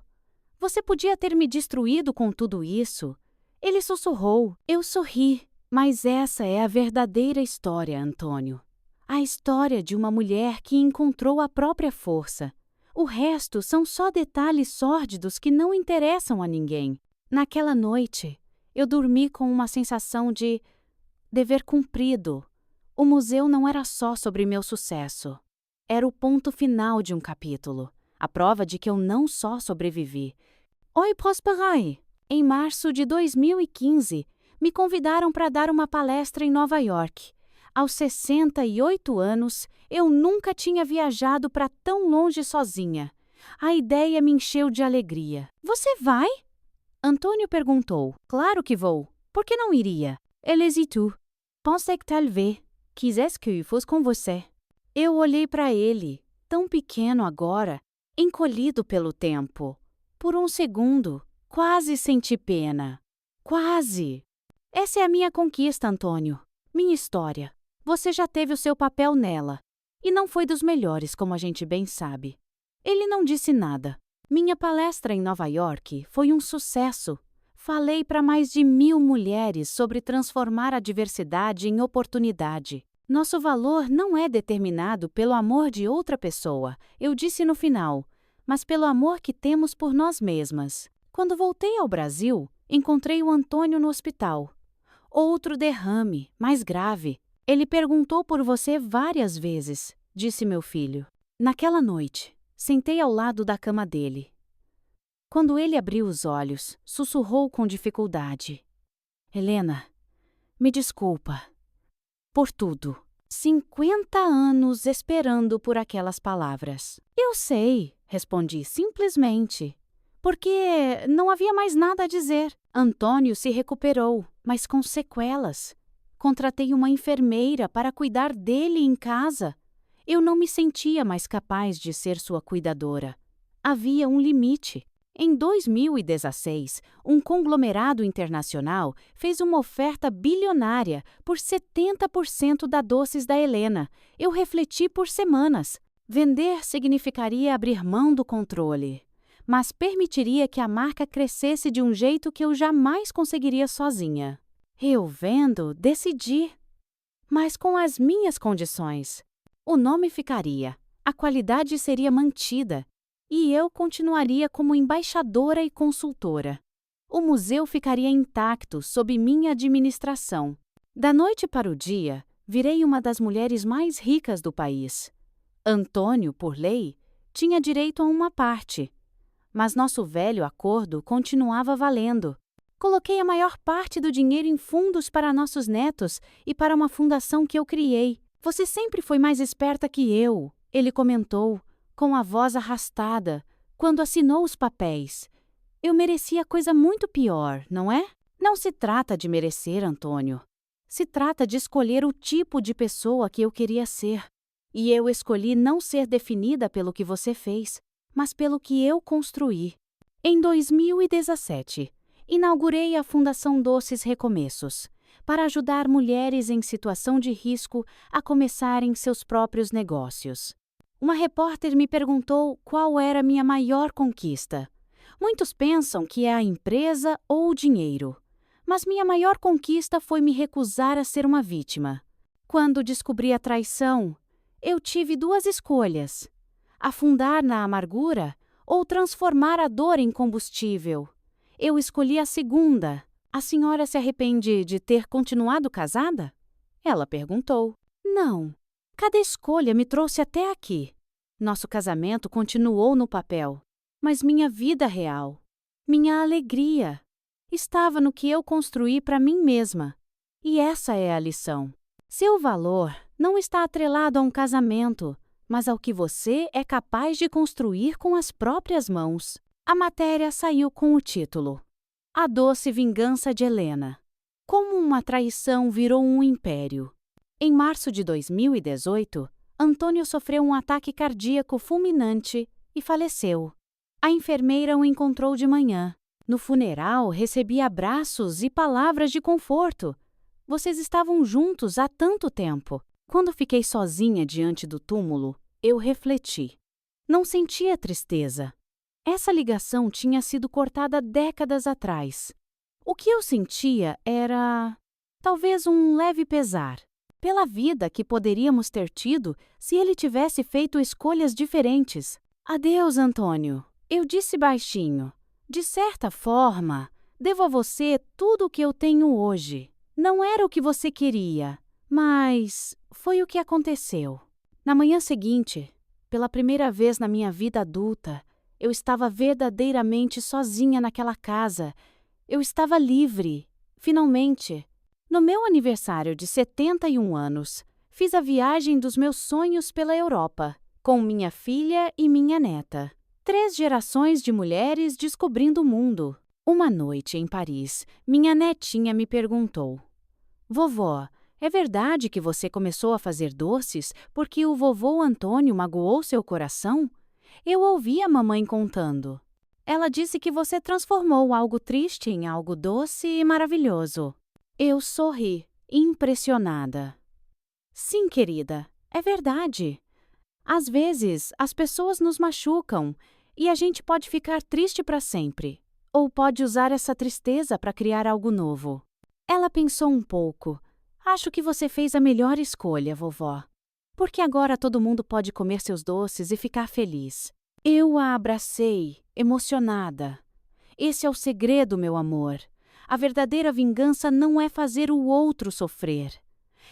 S1: Você podia ter me destruído com tudo isso. Ele sussurrou. Eu sorri. Mas essa é a verdadeira história, Antônio. A história de uma mulher que encontrou a própria força. O resto são só detalhes sórdidos que não interessam a ninguém. Naquela noite, eu dormi com uma sensação de dever cumprido. O museu não era só sobre meu sucesso. Era o ponto final de um capítulo. A prova de que eu não só sobrevivi. Oi, prosperai! Em março de 2015, me convidaram para dar uma palestra em Nova York. Aos 68 anos, eu nunca tinha viajado para tão longe sozinha. A ideia me encheu de alegria. Você vai? Antônio perguntou. Claro que vou. Por que não iria? Elle hésitou. Pensei que talvez quisesse que eu fosse com você. Eu olhei para ele, tão pequeno agora, encolhido pelo tempo. Por um segundo, quase senti pena. Quase! Essa é a minha conquista, Antônio. Minha história. Você já teve o seu papel nela. E não foi dos melhores, como a gente bem sabe. Ele não disse nada. Minha palestra em Nova York foi um sucesso. Falei para mais de 1000 mulheres sobre transformar a diversidade em oportunidade. Nosso valor não é determinado pelo amor de outra pessoa, eu disse no final, mas pelo amor que temos por nós mesmas. Quando voltei ao Brasil, encontrei o Antônio no hospital. Outro derrame, mais grave. Ele perguntou por você várias vezes, disse meu filho. Naquela noite, sentei ao lado da cama dele. Quando ele abriu os olhos, sussurrou com dificuldade. Helena, me desculpa. Por tudo. 50 anos esperando por aquelas palavras. Eu sei, respondi simplesmente. Porque não havia mais nada a dizer. Antônio se recuperou, mas com sequelas. Contratei uma enfermeira para cuidar dele em casa. Eu não me sentia mais capaz de ser sua cuidadora. Havia um limite. Em 2016, um conglomerado internacional fez uma oferta bilionária por 70% da Doces da Helena. Eu refleti por semanas. Vender significaria abrir mão do controle, mas permitiria que a marca crescesse de um jeito que eu jamais conseguiria sozinha. Eu vendo, decidi. Mas com as minhas condições. O nome ficaria, a qualidade seria mantida. E eu continuaria como embaixadora e consultora. O museu ficaria intacto sob minha administração. Da noite para o dia, virei uma das mulheres mais ricas do país. Antônio, por lei, tinha direito a uma parte. Mas nosso velho acordo continuava valendo. Coloquei a maior parte do dinheiro em fundos para nossos netos e para uma fundação que eu criei. Você sempre foi mais esperta que eu, ele comentou, com a voz arrastada, quando assinou os papéis. Eu merecia coisa muito pior, não é? Não se trata de merecer, Antônio. Se trata de escolher o tipo de pessoa que eu queria ser. E eu escolhi não ser definida pelo que você fez, mas pelo que eu construí. Em 2017, inaugurei a Fundação Doces Recomeços, para ajudar mulheres em situação de risco a começarem seus próprios negócios. Uma repórter me perguntou qual era a minha maior conquista. Muitos pensam que é a empresa ou o dinheiro, mas minha maior conquista foi me recusar a ser uma vítima. Quando descobri a traição, eu tive duas escolhas: afundar na amargura ou transformar a dor em combustível. Eu escolhi a segunda. A senhora se arrepende de ter continuado casada? Ela perguntou. Não. Cada escolha me trouxe até aqui. Nosso casamento continuou no papel, mas minha vida real, minha alegria, estava no que eu construí para mim mesma. E essa é a lição. Seu valor não está atrelado a um casamento, mas ao que você é capaz de construir com as próprias mãos. A matéria saiu com o título: A Doce Vingança de Helena. Como uma traição virou um império. Em março de 2018, Antônio sofreu um ataque cardíaco fulminante e faleceu. A enfermeira o encontrou de manhã. No funeral, recebi abraços e palavras de conforto. Vocês estavam juntos há tanto tempo. Quando fiquei sozinha diante do túmulo, eu refleti. Não sentia tristeza. Essa ligação tinha sido cortada décadas atrás. O que eu sentia era, talvez, um leve pesar pela vida que poderíamos ter tido se ele tivesse feito escolhas diferentes. Adeus, Antônio. Eu disse baixinho. De certa forma, devo a você tudo o que eu tenho hoje. Não era o que você queria, mas foi o que aconteceu. Na manhã seguinte, pela primeira vez na minha vida adulta, eu estava verdadeiramente sozinha naquela casa. Eu estava livre, finalmente. No meu aniversário de 71 anos, fiz a viagem dos meus sonhos pela Europa, com minha filha e minha neta. 3 gerações de mulheres descobrindo o mundo. Uma noite em Paris, minha netinha me perguntou: Vovó, é verdade que você começou a fazer doces porque o vovô Antônio magoou seu coração? Eu ouvi a mamãe contando. Ela disse que você transformou algo triste em algo doce e maravilhoso. Eu sorri, impressionada. Sim, querida, é verdade. Às vezes, as pessoas nos machucam e a gente pode ficar triste para sempre, ou pode usar essa tristeza para criar algo novo. Ela pensou um pouco. Acho que você fez a melhor escolha, vovó. Porque agora todo mundo pode comer seus doces e ficar feliz. Eu a abracei, emocionada. Esse é o segredo, meu amor. A verdadeira vingança não é fazer o outro sofrer.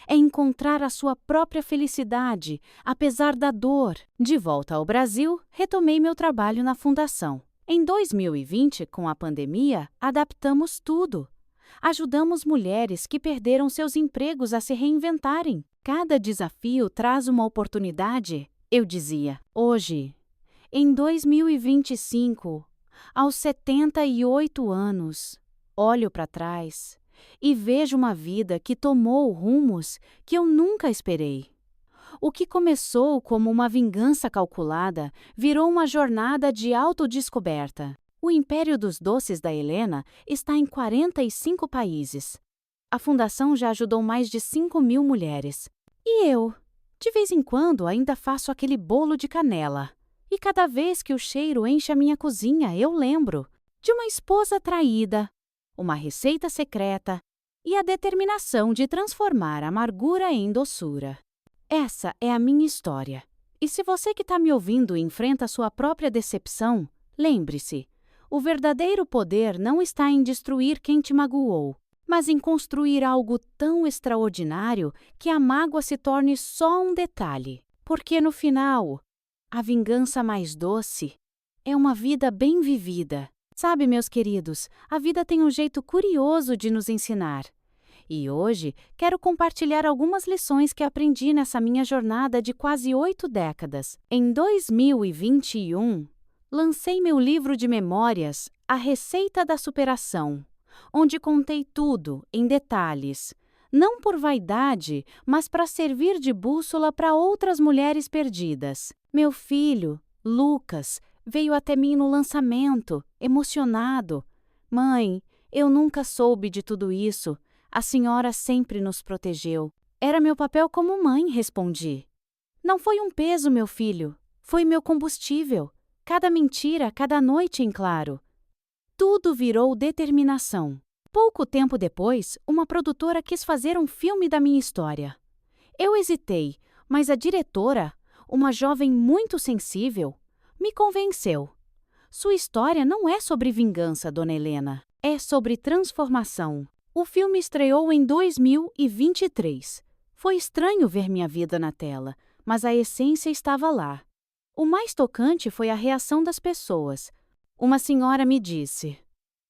S1: É encontrar a sua própria felicidade, apesar da dor. De volta ao Brasil, retomei meu trabalho na fundação. Em 2020, com a pandemia, adaptamos tudo. Ajudamos mulheres que perderam seus empregos a se reinventarem. Cada desafio traz uma oportunidade, eu dizia. Hoje, em 2025, aos 78 anos, olho para trás e vejo uma vida que tomou rumos que eu nunca esperei. O que começou como uma vingança calculada virou uma jornada de autodescoberta. O Império dos Doces da Helena está em 45 países. A fundação já ajudou mais de 5.000 mulheres. E eu, de vez em quando, ainda faço aquele bolo de canela. E cada vez que o cheiro enche a minha cozinha, eu lembro de uma esposa traída, uma receita secreta e a determinação de transformar a amargura em doçura. Essa é a minha história. E se você que está me ouvindo enfrenta a sua própria decepção, lembre-se, o verdadeiro poder não está em destruir quem te magoou, mas em construir algo tão extraordinário que a mágoa se torne só um detalhe. Porque no final, a vingança mais doce é uma vida bem vivida. Sabe, meus queridos, a vida tem um jeito curioso de nos ensinar. E hoje quero compartilhar algumas lições que aprendi nessa minha jornada de quase 8 décadas. Em 2021, lancei meu livro de memórias, A Receita da Superação, onde contei tudo, em detalhes, não por vaidade, mas para servir de bússola para outras mulheres perdidas. Meu filho, Lucas, veio até mim no lançamento, emocionado. Mãe, eu nunca soube de tudo isso. A senhora sempre nos protegeu. Era meu papel como mãe, respondi. Não foi um peso, meu filho. Foi meu combustível. Cada mentira, cada noite em claro. Tudo virou determinação. Pouco tempo depois, uma produtora quis fazer um filme da minha história. Eu hesitei, mas a diretora, uma jovem muito sensível, me convenceu. Sua história não é sobre vingança, Dona Helena. É sobre transformação. O filme estreou em 2023. Foi estranho ver minha vida na tela, mas a essência estava lá. O mais tocante foi a reação das pessoas. Uma senhora me disse: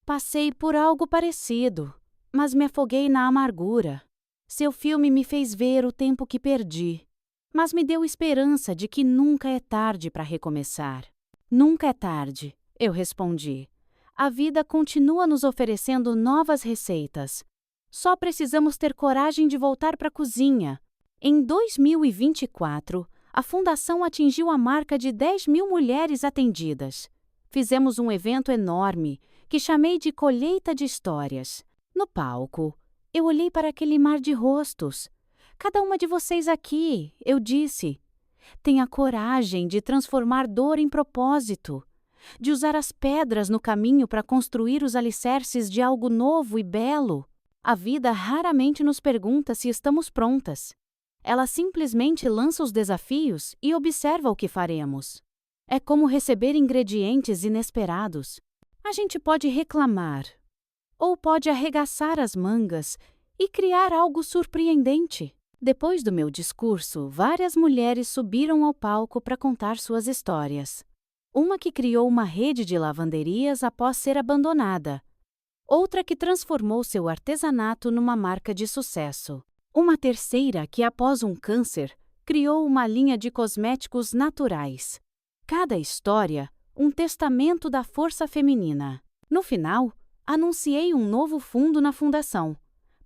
S1: Passei por algo parecido, mas me afoguei na amargura. Seu filme me fez ver o tempo que perdi, mas me deu esperança de que nunca é tarde para recomeçar. Nunca é tarde, eu respondi. A vida continua nos oferecendo novas receitas. Só precisamos ter coragem de voltar para a cozinha. Em 2024, a Fundação atingiu a marca de 10.000 mulheres atendidas. Fizemos um evento enorme, que chamei de Colheita de Histórias. No palco, eu olhei para aquele mar de rostos. Cada uma de vocês aqui, eu disse, tem a coragem de transformar dor em propósito, de usar as pedras no caminho para construir os alicerces de algo novo e belo. A vida raramente nos pergunta se estamos prontas. Ela simplesmente lança os desafios e observa o que faremos. É como receber ingredientes inesperados. A gente pode reclamar, ou pode arregaçar as mangas e criar algo surpreendente. Depois do meu discurso, várias mulheres subiram ao palco para contar suas histórias. Uma que criou uma rede de lavanderias após ser abandonada. Outra que transformou seu artesanato numa marca de sucesso. Uma terceira que, após um câncer, criou uma linha de cosméticos naturais. Cada história, um testamento da força feminina. No final, anunciei um novo fundo na fundação,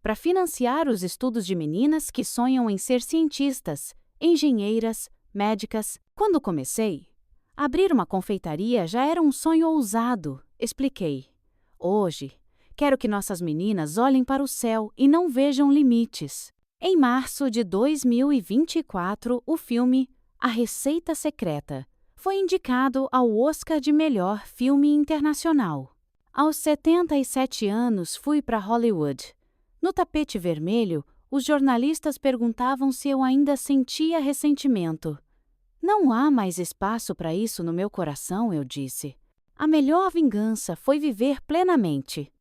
S1: para financiar os estudos de meninas que sonham em ser cientistas, engenheiras, médicas. Quando comecei, abrir uma confeitaria já era um sonho ousado, expliquei. Hoje, quero que nossas meninas olhem para o céu e não vejam limites. Em março de 2024, o filme A Receita Secreta foi indicado ao Oscar de Melhor Filme Internacional. Aos 77 anos, fui para Hollywood. No tapete vermelho, os jornalistas perguntavam se eu ainda sentia ressentimento. Não há mais espaço para isso no meu coração, eu disse. A melhor vingança foi viver plenamente.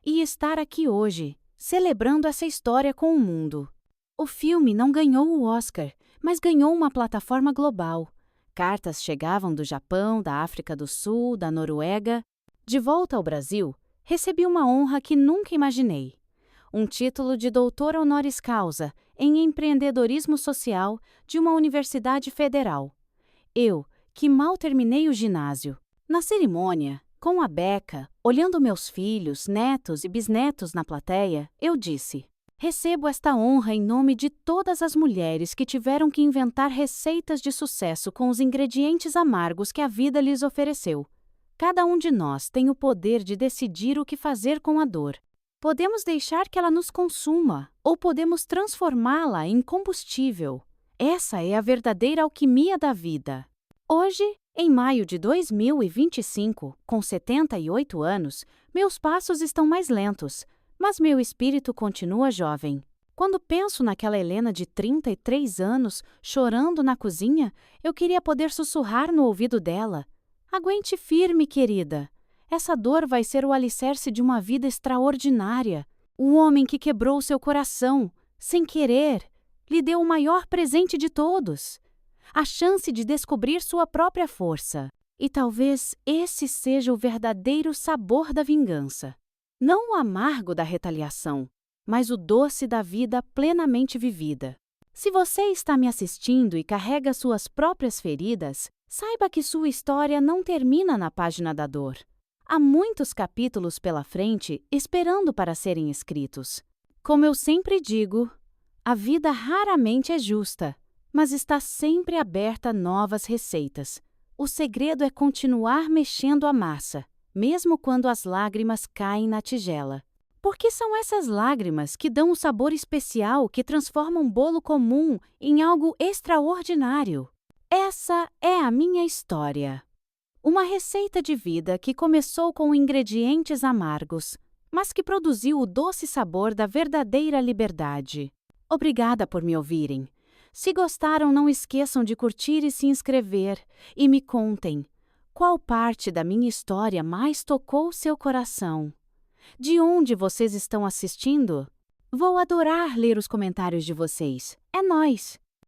S1: E estar aqui hoje, celebrando essa história com o mundo. O filme não ganhou o Oscar, mas ganhou uma plataforma global. Cartas chegavam do Japão, da África do Sul, da Noruega. De volta ao Brasil, recebi uma honra que nunca imaginei. Um título de doutora honoris causa em empreendedorismo social de uma universidade federal. Eu, que mal terminei o ginásio. Na cerimônia, com a beca, olhando meus filhos, netos e bisnetos na plateia, eu disse: recebo esta honra em nome de todas as mulheres que tiveram que inventar receitas de sucesso com os ingredientes amargos que a vida lhes ofereceu. Cada um de nós tem o poder de decidir o que fazer com a dor. Podemos deixar que ela nos consuma, ou podemos transformá-la em combustível. Essa é a verdadeira alquimia da vida. Hoje, em maio de 2025, com 78 anos, meus passos estão mais lentos, mas meu espírito continua jovem. Quando penso naquela Helena de 33 anos, chorando na cozinha, eu queria poder sussurrar no ouvido dela: aguente firme, querida. Essa dor vai ser o alicerce de uma vida extraordinária. O homem que quebrou seu coração, sem querer, lhe deu o maior presente de todos: a chance de descobrir sua própria força. E talvez esse seja o verdadeiro sabor da vingança. Não o amargo da retaliação, mas o doce da vida plenamente vivida. Se você está me assistindo e carrega suas próprias feridas, saiba que sua história não termina na página da dor. Há muitos capítulos pela frente esperando para serem escritos. Como eu sempre digo, a vida raramente é justa, mas está sempre aberta a novas receitas. O segredo é continuar mexendo a massa, mesmo quando as lágrimas caem na tigela. Porque são essas lágrimas que dão o sabor especial que transforma um bolo comum em algo extraordinário. Essa é a minha história. Uma receita de vida que começou com ingredientes amargos, mas que produziu o doce sabor da verdadeira liberdade. Obrigada por me ouvirem. Se gostaram, não esqueçam de curtir e se inscrever. E me contem, qual parte da minha história mais tocou seu coração? De onde vocês estão assistindo? Vou adorar ler os comentários de vocês. É nóis!